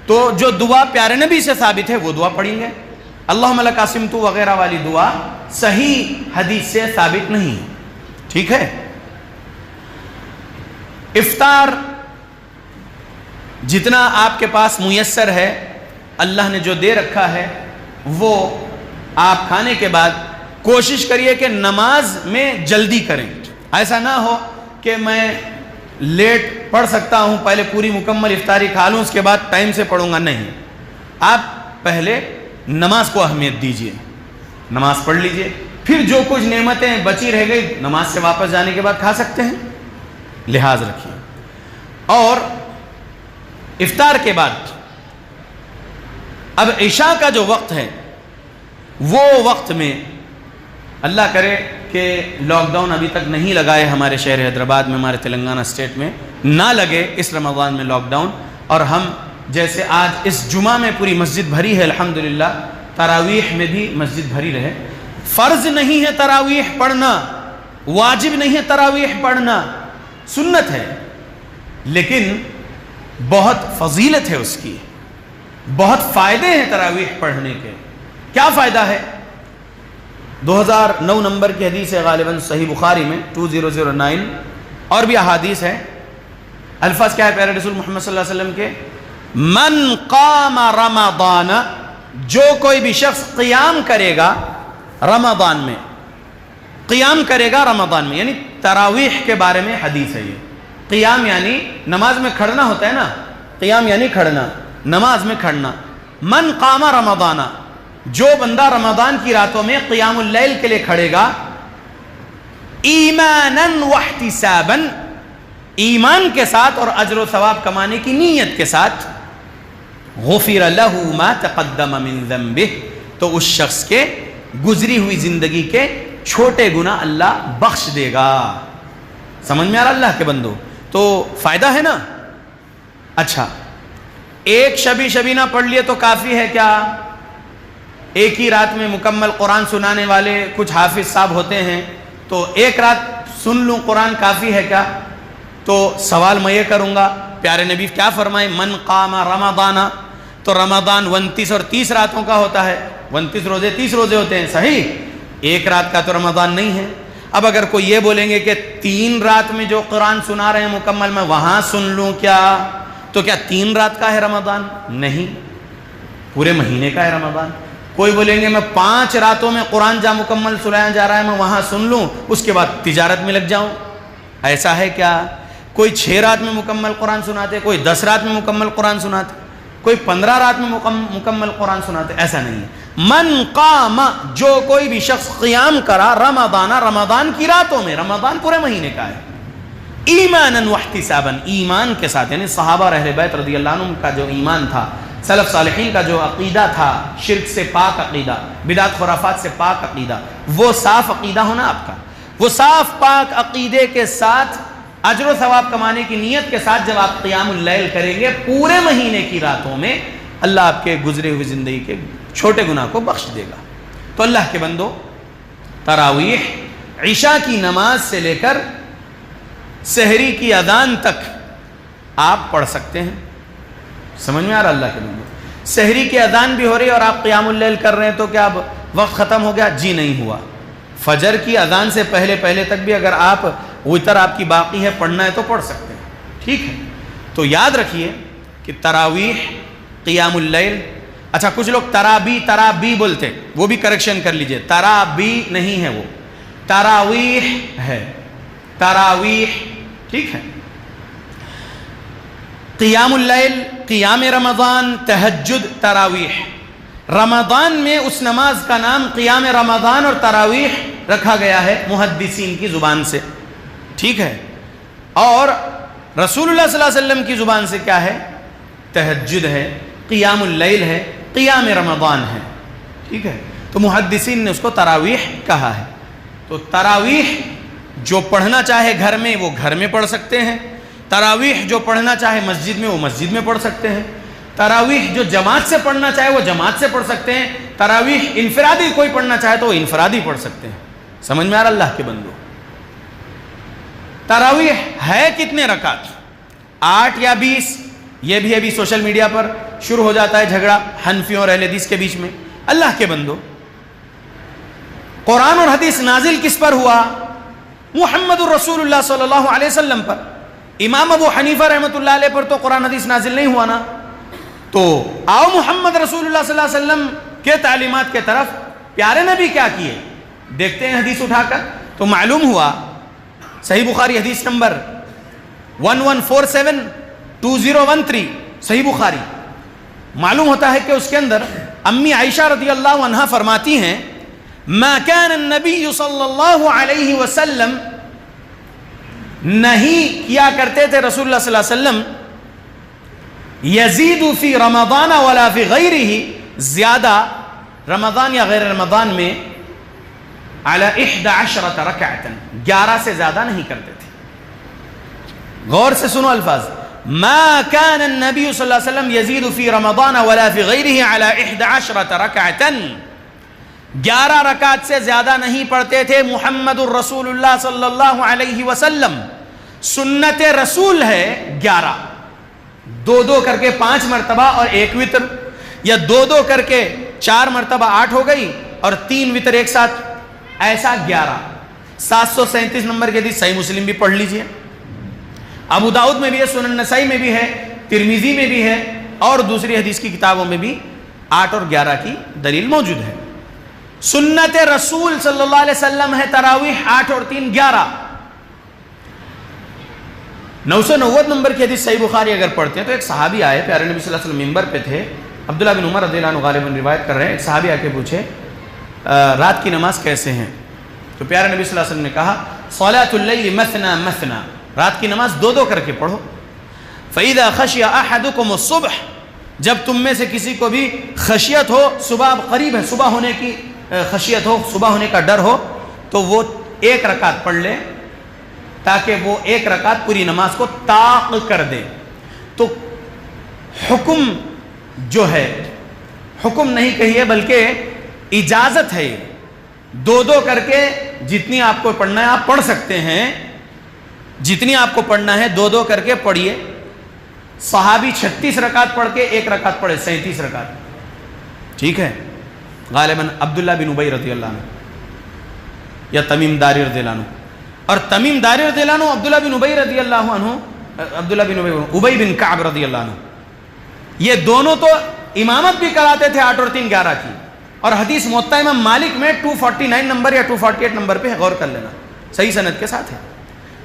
تو جو دعا پیارے نبی سے ثابت ہے وہ دعا پڑھیں گے. اللہم لک قسمت وغیرہ والی دعا صحیح حدیث سے ثابت نہیں, ٹھیک ہے. افطار جتنا آپ کے پاس میسر ہے, اللہ نے جو دے رکھا ہے, وہ آپ کھانے کے بعد کوشش کریے کہ نماز میں جلدی کریں. ایسا نہ ہو کہ میں لیٹ پڑھ سکتا ہوں, پہلے پوری مکمل افطاری کھا لوں اس کے بعد ٹائم سے پڑھوں گا. نہیں, آپ پہلے نماز کو اہمیت دیجئے, نماز پڑھ لیجئے, پھر جو کچھ نعمتیں بچی رہ گئی نماز سے واپس جانے کے بعد کھا سکتے ہیں. لحاظ رکھیے. اور افطار کے بعد اب عشاء کا جو وقت ہے, وہ وقت میں اللہ کرے کہ لاک ڈاؤن ابھی تک نہیں لگائے ہمارے شہر حیدرآباد میں, ہمارے تلنگانہ اسٹیٹ میں نہ لگے اس رمضان میں لاک ڈاؤن, اور ہم جیسے آج اس جمعہ میں پوری مسجد بھری ہے الحمدللہ, تراویح میں بھی مسجد بھری رہے. فرض نہیں ہے تراویح پڑھنا, واجب نہیں ہے تراویح پڑھنا, سنت ہے, لیکن بہت فضیلت ہے اس کی, بہت فائدے ہیں تراویح پڑھنے کے. کیا فائدہ ہے؟ 2009 نمبر کی حدیث ہے غالباً صحیح بخاری میں 2009, اور بھی احادیث ہے. الفاظ کیا ہے پیارے رسول محمد صلی اللہ علیہ وسلم کے؟ من قام رمضان, جو کوئی بھی شخص قیام کرے گا رمضان میں, قیام کرے گا رمضان میں, یعنی تراویح کے بارے میں حدیث ہے یہ. قیام یعنی نماز میں کھڑنا ہوتا ہے نا, قیام یعنی کھڑنا, نماز میں کھڑنا. من قام رمضان, جو بندہ رمضان کی راتوں میں قیام اللیل کے لیے کھڑے گا, ایمانا واحتسابا, ایمان کے ساتھ اور اجر و ثواب کمانے کی نیت کے ساتھ, غفر له ما تقدم من ذنبه, تو اس شخص کے گزری ہوئی زندگی کے چھوٹے گناہ اللہ بخش دے گا. سمجھ میں آ رہا اللہ کے بندو؟ تو فائدہ ہے نا. اچھا, ایک شبینہ پڑھ لیے تو کافی ہے کیا؟ ایک ہی رات میں مکمل قرآن سنانے والے کچھ حافظ صاحب ہوتے ہیں, تو ایک رات سن لوں قرآن کافی ہے کیا؟ تو سوال میں یہ کروں گا, پیارے نبی کیا فرمائے؟ من قام رمضان, تو رمضان 29 اور 30 راتوں کا ہوتا ہے, 29 روزے 30 روزے ہوتے ہیں, صحیح. ایک رات کا تو رمضان نہیں ہے. اب اگر کوئی یہ بولیں گے کہ 3 رات میں جو قرآن سنا رہے ہیں مکمل میں وہاں سن لوں کیا, تو کیا 3 رات کا ہے رمضان؟ نہیں, پورے مہینے کا ہے رمضان. کوئی بولیں گے میں 5 راتوں میں قرآن جہاں مکمل سنایا جا رہا ہے میں وہاں سن لوں, اس کے بعد تجارت میں لگ جاؤں, ایسا ہے کیا؟ کوئی 6 رات میں مکمل قرآن سناتے, کوئی 10 رات میں مکمل قرآن سناتے, کوئی 15 رات میں مکمل قرآن سناتے, ایسا نہیں ہے. من قام, جو کوئی بھی شخص قیام کرا رمضان, رمضان کی راتوں میں, رمضان پورے مہینے کا ہے, ایمانا واحتسابا, ایمان کے ساتھ, یعنی صحابہ اور اہل بیت رضی اللہ عنہم کا جو ایمان تھا, سلف صالحین کا جو عقیدہ تھا, شرک سے پاک عقیدہ, بدعت خرافات سے پاک عقیدہ, وہ صاف عقیدہ ہونا آپ کا, وہ صاف پاک عقیدے کے ساتھ اجر و ثواب کمانے کی نیت کے ساتھ جب آپ قیام اللیل کریں گے پورے مہینے کی راتوں میں, اللہ آپ کے گزرے ہوئے زندگی کے چھوٹے گناہ کو بخش دے گا. تو اللہ کے بندو, تراویح عشاء کی نماز سے لے کر سحری کی اذان تک آپ پڑھ سکتے ہیں. سمجھ میں آ رہا اللہ کے بندو؟ سحری کی اذان بھی ہو رہی ہے اور آپ قیام اللیل کر رہے ہیں, تو کیا اب وقت ختم ہو گیا؟ جی نہیں ہوا. فجر کی اذان سے پہلے تک بھی اگر آپ وتر آپ کی باقی ہے پڑھنا ہے تو پڑھ سکتے ہیں, ٹھیک ہے. تو یاد رکھیے کہ تراویح, قیام اللیل, اچھا کچھ لوگ ترابی بولتے, وہ بھی کریکشن کر لیجئے, ترابی نہیں ہے, وہ تراویح ہے, تراویح, ٹھیک ہے. قیام اللیل, قیام رمضان, تہجد, تراویح. رمضان میں اس نماز کا نام قیام رمضان اور تراویح رکھا گیا ہے محدثین کی زبان سے, ٹھیک ہے. اور رسول اللہ صلی اللہ علیہ وسلم کی زبان سے کیا ہے؟ تہجد ہے، قیام اللیل ہے، قیام رمضان ہے. ٹھیک ہے. تو محدثین نے اس کو تراویح کہا ہے. تو تراویح جو پڑھنا چاہے گھر میں وہ گھر میں پڑھ سکتے ہیں، تراویح جو پڑھنا چاہے مسجد میں وہ مسجد میں پڑھ سکتے ہیں، تراویح جو جماعت سے پڑھنا چاہے وہ جماعت سے پڑھ سکتے ہیں، تراویح انفرادی کوئی پڑھنا چاہے تو وہ انفرادی پڑھ سکتے ہیں. سمجھ میں آ رہا اللہ کے بندو؟ تراویح ہے کتنے رکعت؟ 8 یا 20؟ یہ بھی ابھی سوشل میڈیا پر شروع ہو جاتا ہے جھگڑا حنفیوں اور اہل حدیث کے بیچ میں. اللہ کے بندو، قرآن اور حدیث نازل کس پر ہوا؟ محمد الرسول اللہ صلی اللہ علیہ وسلم پر. امام ابو حنیفہ رحمۃ اللہ علیہ پر تو قرآن حدیث نازل نہیں ہوا نا. تو آؤ محمد رسول اللہ صلی اللہ علیہ وسلم کے تعلیمات کے طرف. پیارے نبی کیا کیے دیکھتے ہیں حدیث اٹھا کر. تو معلوم ہوا صحیح بخاری حدیث نمبر 1147 2013 صحیح بخاری، معلوم ہوتا ہے کہ اس کے اندر امی عائشہ رضی اللہ عنہا فرماتی ہیں ما كان النبی صلی اللہ علیہ وسلم، نہیں کیا کرتے تھے رسول اللہ صلی اللہ علیہ وسلم یزید فی رمضان ولا فی غیرہ، زیادہ رمضان یا غیر رمضان میں علی 11 رکعتا، 11 سے زیادہ نہیں کرتے تھے. غور سے سنو الفاظ، ما كان النبی صلی اللہ علیہ وسلم یزید فی رمضان ولا فی غیرہ علی 11 رکعتا، 11 رکعت سے زیادہ نہیں پڑھتے تھے محمد الرسول اللہ صلی اللہ علیہ وسلم. سنت رسول ہے 11، 2 کر کے 5 مرتبہ اور 1 وتر، یا 2 کر کے 4 مرتبہ 8 ہو گئی اور 3 وتر ایک ساتھ، ایسا 11. 737 نمبر کی حدیث صحیح مسلم بھی پڑھ لیجئے، ابو داؤد میں بھی ہے، سنن نسائی میں بھی ہے، ترمذی میں بھی ہے، اور دوسری حدیث کی کتابوں میں بھی 8 اور 11 کی دلیل موجود ہے. سنت رسول صلی اللہ علیہ وسلم ہے تراویح 8 اور 3 11. 990 نمبر کی حدیث صحیح بخاری اگر پڑھتے ہیں تو ایک صحابی آئے، پیارے نبی صلی اللہ علیہ وسلم ممبر پہ تھے، عبداللہ بن عمر رضی اللہ عنہ غالباً روایت کر رہے ہیں. ایک صحابی آ کے پوچھے رات کی نماز کیسے ہیں؟ تو پیارے نبی صلی اللہ علیہ وسلم نے کہا صلاۃ اللیل مثنی مثنی، رات کی نماز 2 کر کے پڑھو. فَإِذَا خَشِيَ أَحَدُكُمُ الصُّبْحَ، جب تم میں سے کسی کو بھی خشیت ہو، صبح قریب ہے، صبح ہونے کی خشیت ہو، صبح ہونے کا ڈر ہو، تو وہ 1 رکعت پڑھ لے تاکہ وہ 1 رکعت پوری نماز کو طاق کر دے. تو حکم جو ہے، حکم نہیں کہیے بلکہ اجازت ہے. 2 کر کے جتنی آپ کو پڑھنا ہے آپ پڑھ سکتے ہیں، جتنی آپ کو پڑھنا ہے 2 کر کے پڑھیے. صحابی 36 رکعت پڑھ کے 1 رکعت پڑھے، 37 رکعت. ٹھیک ہے. غالباً عبداللہ بن ابی رضی اللہ عنہ یا تمیم داری رضی اللہ عنہ، اور تمیم داری رضی اللہ عنہ عبداللہ بن ابی رضی اللہ عنہ، عبداللہ بن ابی بن کعب رضی اللہ عنہ، یہ دونوں تو امامت بھی کراتے تھے 8 اور 3 11 کی. اور حدیث موطا امام مالک میں 249 نمبر یا 248 نمبر پہ غور کر لینا، صحیح سند کے ساتھ ہے.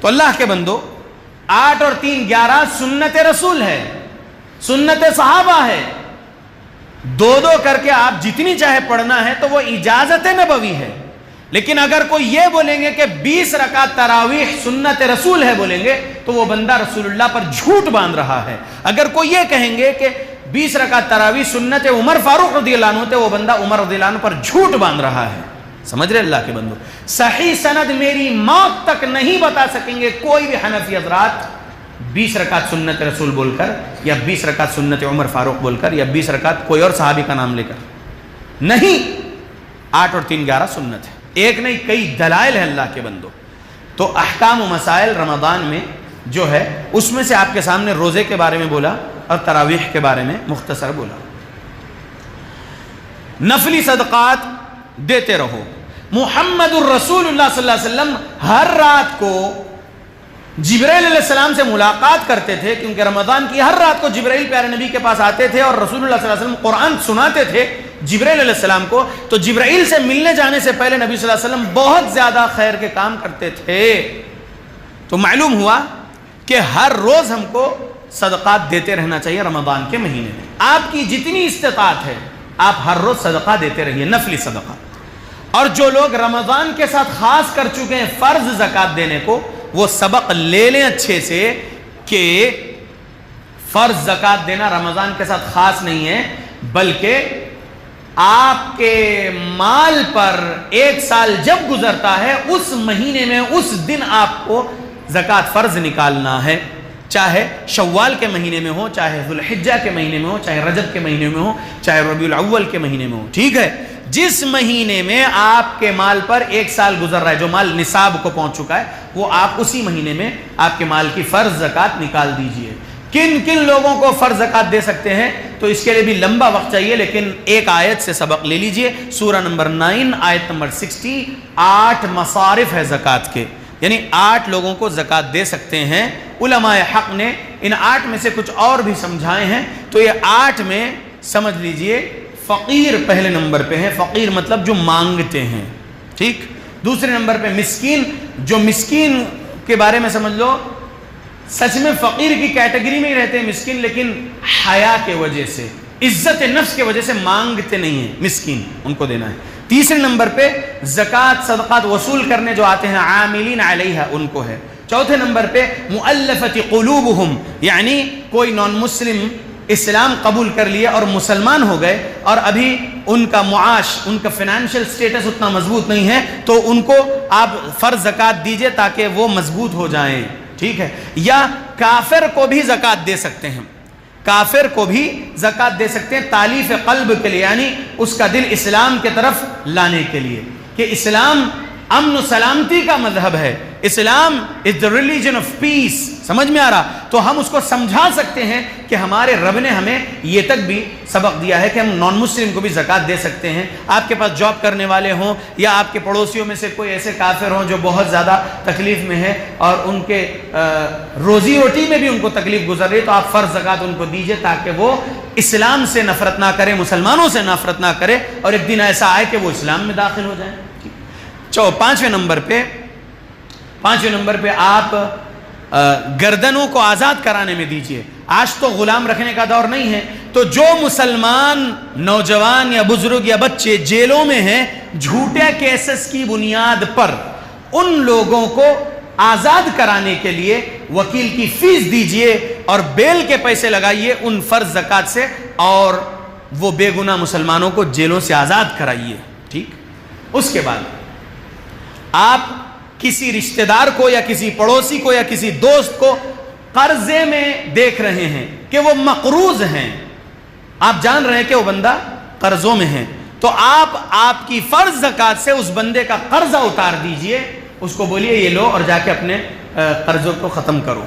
تو اللہ کے بندو، 8 اور 3 11 سنت رسول ہے، سنت صحابہ ہے. 2 کر کے آپ جتنی چاہے پڑھنا ہے تو وہ اجازت نبوی ہے. لیکن اگر کوئی یہ بولیں گے کہ 20 رکعت تراویح سنت رسول ہے بولیں گے تو وہ بندہ رسول اللہ پر جھوٹ باندھ رہا ہے. اگر کوئی یہ کہیں گے کہ 20 رکعت تراویح سنت عمر فاروق رضی اللہ عنہ تھے، وہ بندہ عمر رضی اللہ عنہ پر جھوٹ باندھ رہا ہے. سمجھ رہے اللہ کے بندو؟ صحیح سند میری موت تک نہیں بتا سکیں گے کوئی بھی حنفی حضرات 20 رکعت سنت رسول بول کر، یا 20 رکعت سنت عمر فاروق بول کر، یا 20 رکعت کوئی اور صحابی کا نام لے کر. نہیں، 8 اور 3 11 سنت ہے. ایک نہیں کئی دلائل ہیں اللہ کے بندو. تو احکام و مسائل رمضان میں جو ہے اس میں سے آپ کے سامنے روزے کے بارے میں بولا اور تراویح کے بارے میں مختصر بولا. نفلی صدقات دیتے رہو. محمد الرسول اللہ صلی اللہ علیہ وسلم ہر رات کو جبرائیل علیہ السلام سے ملاقات کرتے تھے، کیونکہ رمضان کی ہر رات کو جبرائیل پیارے نبی کے پاس آتے تھے اور رسول اللہ صلی اللہ علیہ وسلم قرآن سناتے تھے جبرائیل علیہ السلام کو. تو جبرائیل سے ملنے جانے سے پہلے نبی صلی اللہ علیہ وسلم بہت زیادہ خیر کے کام کرتے تھے. تو معلوم ہوا کہ ہر روز ہم کو صدقات دیتے رہنا چاہیے رمضان کے مہینے میں. آپ کی جتنی استطاعت ہے آپ ہر روز صدقہ دیتے رہیے، نفلی صدقہ. اور جو لوگ رمضان کے ساتھ خاص کر چکے ہیں فرض زکوٰۃ دینے کو، وہ سبق لے لیں اچھے سے کہ فرض زکوٰۃ دینا رمضان کے ساتھ خاص نہیں ہے، بلکہ آپ کے مال پر ایک سال جب گزرتا ہے اس مہینے میں اس دن آپ کو زکوٰۃ فرض نکالنا ہے، چاہے شوال کے مہینے میں ہو، چاہے ذو الحجہ کے مہینے میں ہو، چاہے رجب کے مہینے میں ہو، چاہے ربیع الاول کے مہینے میں ہو، ٹھیک ہے؟ جس مہینے میں آپ کے مال پر ایک سال گزر رہا ہے، جو مال نصاب کو پہنچ چکا ہے، وہ آپ اسی مہینے میں آپ کے مال کی فرض زکوٰۃ نکال دیجئے۔ کن کن لوگوں کو فرض زکوٰۃ دے سکتے ہیں؟ تو اس کے لیے بھی لمبا وقت چاہیے، لیکن ایک آیت سے سبق لے لیجئے، سورہ نمبر 9 آیت نمبر 60، 8 مصارف ہے زکوٰۃ کے، یعنی 8 لوگوں کو زکوٰۃ دے سکتے ہیں۔ علماء حق نے ان 8 میں سے کچھ اور بھی سمجھائے ہیں، تو یہ 8 میں سمجھ لیجئے فقیر پہلے نمبر پہ ہیں، فقیر مطلب جو مانگتے ہیں، ٹھیک؟ دوسرے نمبر پہ مسکین، جو مسکین کے بارے میں سمجھ لو سچ میں فقیر کی کیٹیگری میں ہی رہتے ہیں مسکین، لیکن حیا کے وجہ سے، عزت نفس کے وجہ سے مانگتے نہیں ہیں، مسکین ان کو دینا ہے۔ تیسرے نمبر پہ زکوٰۃ صدقات وصول کرنے جو آتے ہیں عاملین علیہا، ان کو ہے۔ چوتھے نمبر پہ مؤلفۃ قلوبہم، یعنی کوئی نان مسلم اسلام قبول کر لیا اور مسلمان ہو گئے اور ابھی ان کا معاش، ان کا فائنینشیل سٹیٹس اتنا مضبوط نہیں ہے، تو ان کو آپ فرض زکوٰۃ دیجئے تاکہ وہ مضبوط ہو جائیں، ٹھیک ہے؟ یا کافر کو بھی زکوٰۃ دے سکتے ہیں، کافر کو بھی زکوٰۃ دے سکتے ہیں تالیف قلب کے لیے، یعنی اس کا دل اسلام کے طرف لانے کے لیے، کہ اسلام امن و سلامتی کا مذہب ہے، اسلام is the religion of peace، سمجھ میں آ رہا؟ تو ہم اس کو سمجھا سکتے ہیں کہ ہمارے رب نے ہمیں یہ تک بھی سبق دیا ہے کہ ہم نان مسلم کو بھی زکوٰۃ دے سکتے ہیں۔ آپ کے پاس جاب کرنے والے ہوں یا آپ کے پڑوسیوں میں سے کوئی ایسے کافر ہوں جو بہت زیادہ تکلیف میں ہے اور ان کے روزی روٹی میں بھی ان کو تکلیف گزر رہی ہے، تو آپ فرض زکوٰۃ ان کو دیجئے تاکہ وہ اسلام سے نفرت نہ کرے، مسلمانوں سے نفرت نہ کرے، اور ایک دن ایسا آئے کہ وہ اسلام میں داخل ہو جائیں۔ پانچویں نمبر پہ آپ گردنوں کو آزاد کرانے میں دیجئے۔ آج تو غلام رکھنے کا دور نہیں ہے، تو جو مسلمان نوجوان یا بزرگ یا بچے جیلوں میں ہیں جھوٹے کیسز کی بنیاد پر، ان لوگوں کو آزاد کرانے کے لیے وکیل کی فیس دیجئے اور بیل کے پیسے لگائیے ان فرض زکوٰۃ سے، اور وہ بے گناہ مسلمانوں کو جیلوں سے آزاد کرائیے، ٹھیک؟ اس کے بعد آپ کسی رشتہ دار کو یا کسی پڑوسی کو یا کسی دوست کو قرضے میں دیکھ رہے ہیں کہ وہ مقروض ہیں، آپ جان رہے ہیں کہ وہ بندہ قرضوں میں ہے، تو آپ کی فرض زکوٰۃ سے اس بندے کا قرضہ اتار دیجئے، اس کو بولیے یہ لو اور جا کے اپنے قرضوں کو ختم کرو،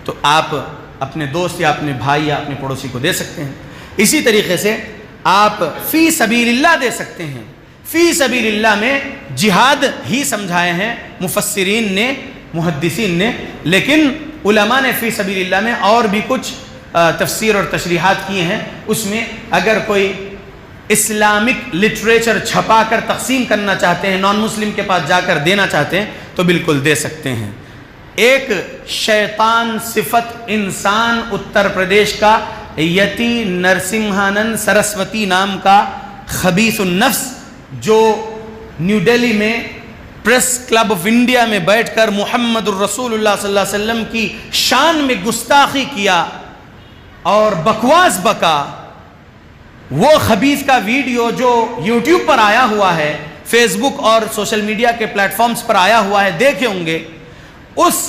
تو آپ اپنے دوست یا اپنے بھائی یا اپنے پڑوسی کو دے سکتے ہیں۔ اسی طریقے سے آپ فی سبیل اللہ دے سکتے ہیں۔ فی سبیل اللہ میں جہاد ہی سمجھائے ہیں مفسرین نے، محدثین نے، لیکن علماء نے فی سبیل اللہ میں اور بھی کچھ تفسیر اور تشریحات کیے ہیں۔ اس میں اگر کوئی اسلامک لٹریچر چھپا کر تقسیم کرنا چاہتے ہیں، نان مسلم کے پاس جا کر دینا چاہتے ہیں، تو بالکل دے سکتے ہیں۔ ایک شیطان صفت انسان اتر پردیش کا یتی نرسمہانند سرسوتی نام کا خبیث النفس، جو نیو دہلی میں پریس کلب آف انڈیا میں بیٹھ کر محمد الرسول اللہ صلی اللہ علیہ وسلم کی شان میں گستاخی کیا اور بکواس بکا، وہ خبیث کا ویڈیو جو یوٹیوب پر آیا ہوا ہے، فیس بک اور سوشل میڈیا کے پلیٹ فارمز پر آیا ہوا ہے، دیکھے ہوں گے، اس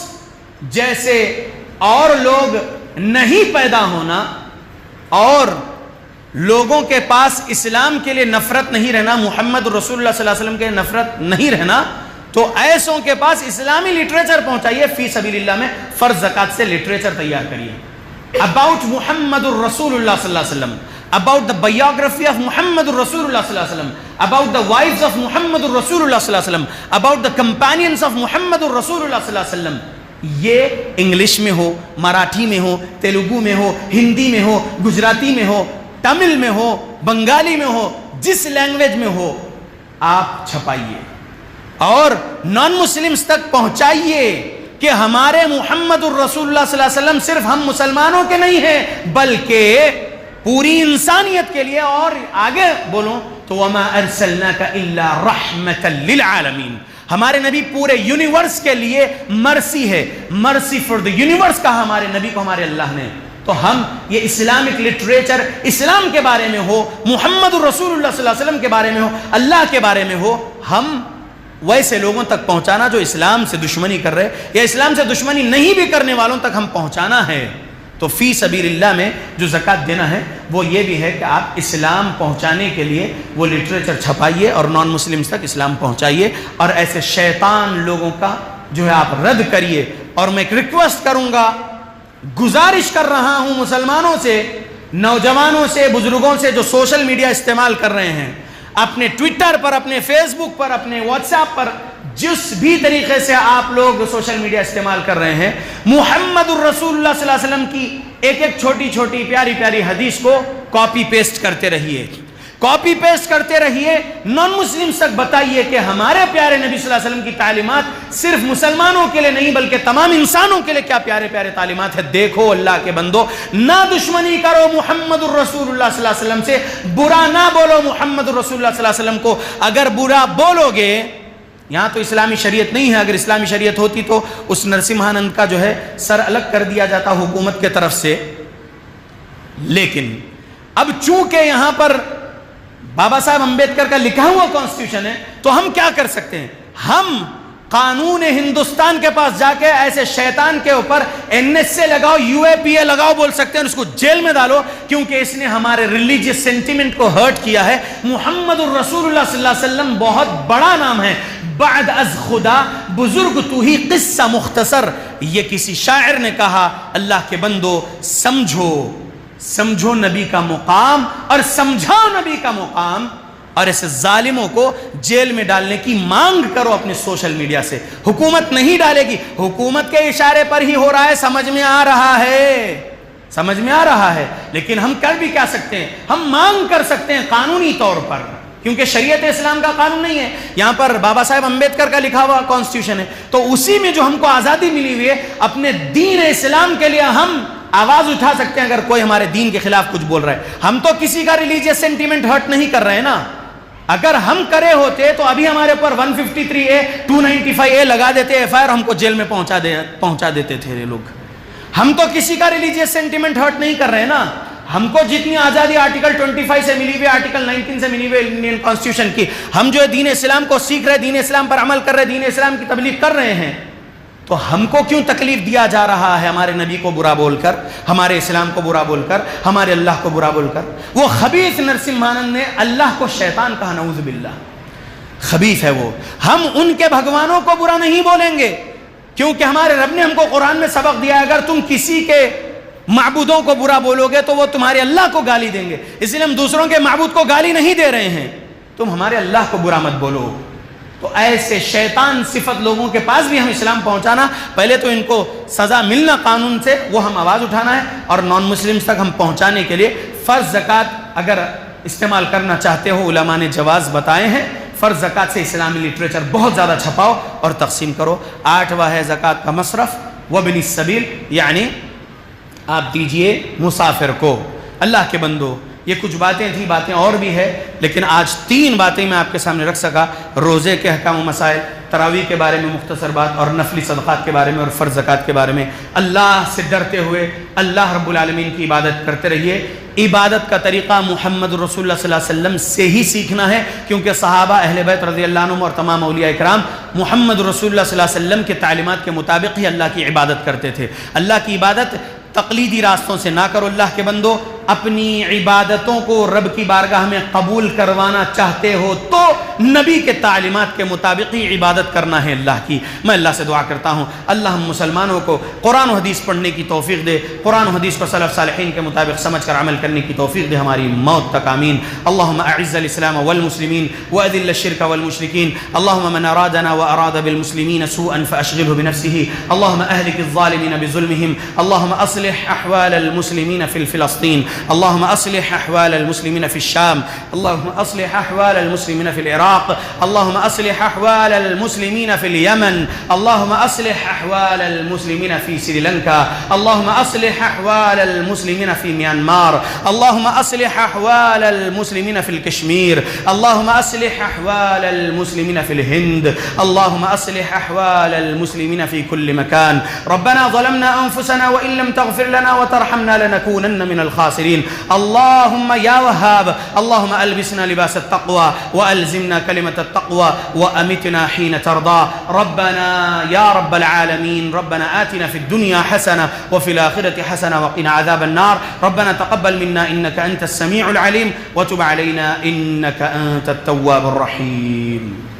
جیسے اور لوگ نہیں پیدا ہونا اور لوگوں کے پاس اسلام کے لیے نفرت نہیں رہنا، محمد رسول اللہ صلی اللہ علیہ وسلم کے نفرت نہیں رہنا، تو ایسوں کے پاس اسلامی لٹریچر پہنچائیے۔ فی سبیل اللہ میں فرض زکوٰۃ سے لٹریچر تیار کریے اباؤٹ محمد الرسول اللہ صلی اللہ علیہ وسلم، about the biography of Muhammad Rasulullah sallallahu alaihi wasallam, about the wives of Muhammad Rasulullah sallallahu alaihi wasallam, about the companions of Muhammad Rasulullah sallallahu alaihi wasallam. یہ انگلش میں ہو، مراٹھی میں ہو، تیلگو میں ہو، ہندی میں ہو، گجراتی میں ہو، تمل میں ہو، بنگالی میں ہو، جس لینگویج میں ہو آپ چھپائیے اور نان مسلمز تک پہنچائیے کہ ہمارے محمد الرسول اللہ صلی اللہ علیہ وسلم صرف ہم مسلمانوں کے نہیں ہیں بلکہ پوری انسانیت کے لیے. اور آگے بولوں تو وَمَا أَرْسَلْنَاكَ إِلَّا رَحْمَةً لِلْعَالَمِينَ، ہمارے نبی پورے یونیورس کے لیے مرسی ہے، مرسی فار دی یونیورس کہا ہمارے نبی کو ہمارے اللہ نے. تو ہم یہ اسلامک لٹریچر اسلام کے بارے میں ہو، محمد الرسول اللہ صلی اللہ علیہ وسلم کے بارے میں ہو، اللہ کے بارے میں ہو، ہم ویسے لوگوں تک پہنچانا جو اسلام سے دشمنی کر رہے یا اسلام سے دشمنی نہیں بھی کرنے والوں تک ہم پہنچانا ہے. تو فی سبیل اللہ میں جو زکوٰۃ دینا ہے وہ یہ بھی ہے کہ آپ اسلام پہنچانے کے لیے وہ لٹریچر چھپائیے اور نان مسلمز تک اسلام پہنچائیے، اور ایسے شیطان لوگوں کا جو ہے آپ رد کریے. اور میں ایک ریکویسٹ کروں گا، گزارش کر رہا ہوں مسلمانوں سے، نوجوانوں سے، بزرگوں سے جو سوشل میڈیا استعمال کر رہے ہیں، اپنے ٹویٹر پر، اپنے فیس بک پر، اپنے واٹس ایپ پر، جس بھی طریقے سے آپ لوگ سوشل میڈیا استعمال کر رہے ہیں، محمد الرسول اللہ صلی اللہ علیہ وسلم کی ایک ایک چھوٹی چھوٹی پیاری پیاری حدیث کو کاپی پیسٹ کرتے رہیے، کاپی پیسٹ کرتے رہیے. نان مسلم تک بتائیے کہ ہمارے پیارے نبی صلی اللہ علیہ وسلم کی تعلیمات صرف مسلمانوں کے لیے نہیں بلکہ تمام انسانوں کے لیے کیا پیارے پیارے تعلیمات ہے. دیکھو اللہ کے بندو، نہ دشمنی کرو محمد الرسول اللہ صلی اللہ علیہ وسلم سے، برا نہ بولو محمد الرسول اللہ صلی اللہ علیہ وسلم کو. اگر برا بولو گے، یہاں تو اسلامی شریعت نہیں ہے، اگر اسلامی شریعت ہوتی تو اس نرسمہانند کا جو ہے سر الگ کر دیا جاتا حکومت کے طرف سے. لیکن اب چونکہ یہاں پر بابا صاحب امبیڈکر کا لکھا ہوا کانسٹیٹیوشن ہے، تو ہم کیا کر سکتے ہیں؟ ہم قانون ہندوستان کے پاس جا کے ایسے شیطان کے اوپر NSA لگاؤ، UAPA لگاؤ بول سکتے ہیں، اس کو جیل میں ڈالو، کیونکہ اس نے ہمارے ریلیجیس سینٹیمنٹ کو ہرٹ کیا ہے. محمد الرسول اللہ صلی اللہ علیہ وسلم بہت بڑا نام ہے. بعد از خدا بزرگ تو ہی قصہ مختصر، یہ کسی شاعر نے کہا. اللہ کے بندو سمجھو نبی کا مقام اور سمجھاؤ نبی کا مقام، اور ایسے ظالموں کو جیل میں ڈالنے کی مانگ کرو اپنے سوشل میڈیا سے. حکومت نہیں ڈالے گی، حکومت کے اشارے پر ہی ہو رہا ہے، سمجھ میں آ رہا ہے. لیکن ہم کر بھی کیا سکتے ہیں؟ ہم مانگ کر سکتے ہیں قانونی طور پر، کیونکہ شریعت اسلام کا قانون نہیں ہے. یہاں پر بابا صاحب امبیڈکر کا لکھا ہوا کانسٹیٹیوشن ہے، تو اسی میں جو ہم کو آزادی ملی ہوئی ہے، اپنے دین اسلام کے لیے ہم آواز اٹھا سکتے ہیں اگر کوئی ہمارے دین کے خلاف کچھ بول رہا ہے. ہم تو کسی کا ریلیجیس سینٹیمنٹ ہرٹ نہیں کر رہے نا. اگر ہم کرے ہوتے تو ابھی ہمارے اوپر 153A 295A لگا دیتے FIR، ہم کو جیل میں پہنچا دیتے تھے یہ لوگ. ہم تو کسی کا ریلیجیس سینٹیمنٹ ہرٹ نہیں کر رہے نا. ہم کو جتنی آزادی آرٹیکل 25 سے ملی ہوئی، آرٹیکل 19 سے ملی ہوئی انڈین کانسٹیٹیوشن کی، ہم جو دین اسلام کو سیکھ رہے، دین اسلام پر عمل کر رہے، دین اسلام کی تبلیغ کر رہے ہیں، تو ہم کو کیوں تکلیف دیا جا رہا ہے ہمارے نبی کو برا بول کر، ہمارے اسلام کو برا بول کر، ہمارے اللہ کو برا بول کر؟ وہ خبیث نرسمہانند نے اللہ کو شیطان کہا، نعوذ باللہ، خبیث ہے وہ. ہم ان کے بھگوانوں کو برا نہیں بولیں گے، کیونکہ ہمارے رب نے ہم کو قرآن میں سبق دیا ہے، اگر تم کسی کے معبودوں کو برا بولو گے تو وہ تمہارے اللہ کو گالی دیں گے. اس لیے ہم دوسروں کے معبود کو گالی نہیں دے رہے ہیں، تم ہمارے اللہ کو برا مت بولو. تو ایسے شیطان صفت لوگوں کے پاس بھی ہم اسلام پہنچانا، پہلے تو ان کو سزا ملنا قانون سے، وہ ہم آواز اٹھانا ہے، اور نان مسلمز تک ہم پہنچانے کے لیے فرض زکوٰۃ اگر استعمال کرنا چاہتے ہو، علماء نے جواز بتائے ہیں. فرض زکوٰۃ سے اسلامی لٹریچر بہت زیادہ چھپاؤ اور تقسیم کرو. 8واں ہے زکوٰۃ کا مصرف، وابن السبیل، یعنی آپ دیجئے مسافر کو. اللہ کے بندو، یہ کچھ باتیں تھیں، باتیں اور بھی ہے، لیکن آج 3 باتیں میں آپ کے سامنے رکھ سکا. روزے کے احکام و مسائل، تراویح کے بارے میں مختصر بات، اور نفلی صدقات کے بارے میں اور فرض زکوٰۃ کے بارے میں. اللہ سے ڈرتے ہوئے اللہ رب العالمین کی عبادت کرتے رہیے. عبادت کا طریقہ محمد رسول اللہ صلی اللہ علیہ وسلم سے ہی سیکھنا ہے، کیونکہ صحابہ، اہل بیت رضی اللہ عنہم اور تمام اولیاء اکرام محمد رسول اللہ صلی اللہ علیہ وسلم کے تعلیمات کے مطابق ہی اللہ کی عبادت کرتے تھے. اللہ کی عبادت تقلیدی راستوں سے نہ کرو. اللہ کے بندو، اپنی عبادتوں کو رب کی بارگاہ میں قبول کروانا چاہتے ہو تو نبی کے تعلیمات کے مطابق ہی عبادت کرنا ہے اللہ کی. میں اللہ سے دعا کرتا ہوں اللہ ہم مسلمانوں کو قرآن و حدیث پڑھنے کی توفیق دے، قرآن و حدیث کو سلف صالحین کے مطابق سمجھ کر عمل کرنے کی توفیق دے ہماری موت تک. آمین. اللہم اعز الاسلام والمسلمین واذل الشرک والمشرکین. اللہم من ارادنا واراد بالمسلمین سوءا فاشغله بنفسه. اللہم اہلک الظالمین بظلمهم. اللہم اصلح احوال المسلمین في فلسطین. اللہم اصلح احوال المسلمین في الشام. اللہم اصلح احوال المسلمین في العراق. العراق، اللهم أصلح أحوال المسلمين في اليمن، اللهم أصلح أحوال المسلمين في سريلانكا، اللهم أصلح أحوال المسلمين في ميانمار، اللهم أصلح أحوال المسلمين في الكشمير، اللهم أصلح أحوال المسلمين في الهند، اللهم أصلح أحوال المسلمين في كل مكان. ربنا ظلمنا أنفسنا وإن لم تغفر لنا وترحمنا لنكونن من الخاسرين. اللهم يا وهاب، اللهم ألبسنا لباس التقوى وألزمنا كلمة التقوى وأمتنا حين ترضى. ربنا يا رب العالمين، ربنا آتنا في الدنيا حسنة وفي الآخرة حسنة وقنا عذاب النار. ربنا تقبل منا إنك أنت السميع العليم وتب علينا إنك أنت التواب الرحيم.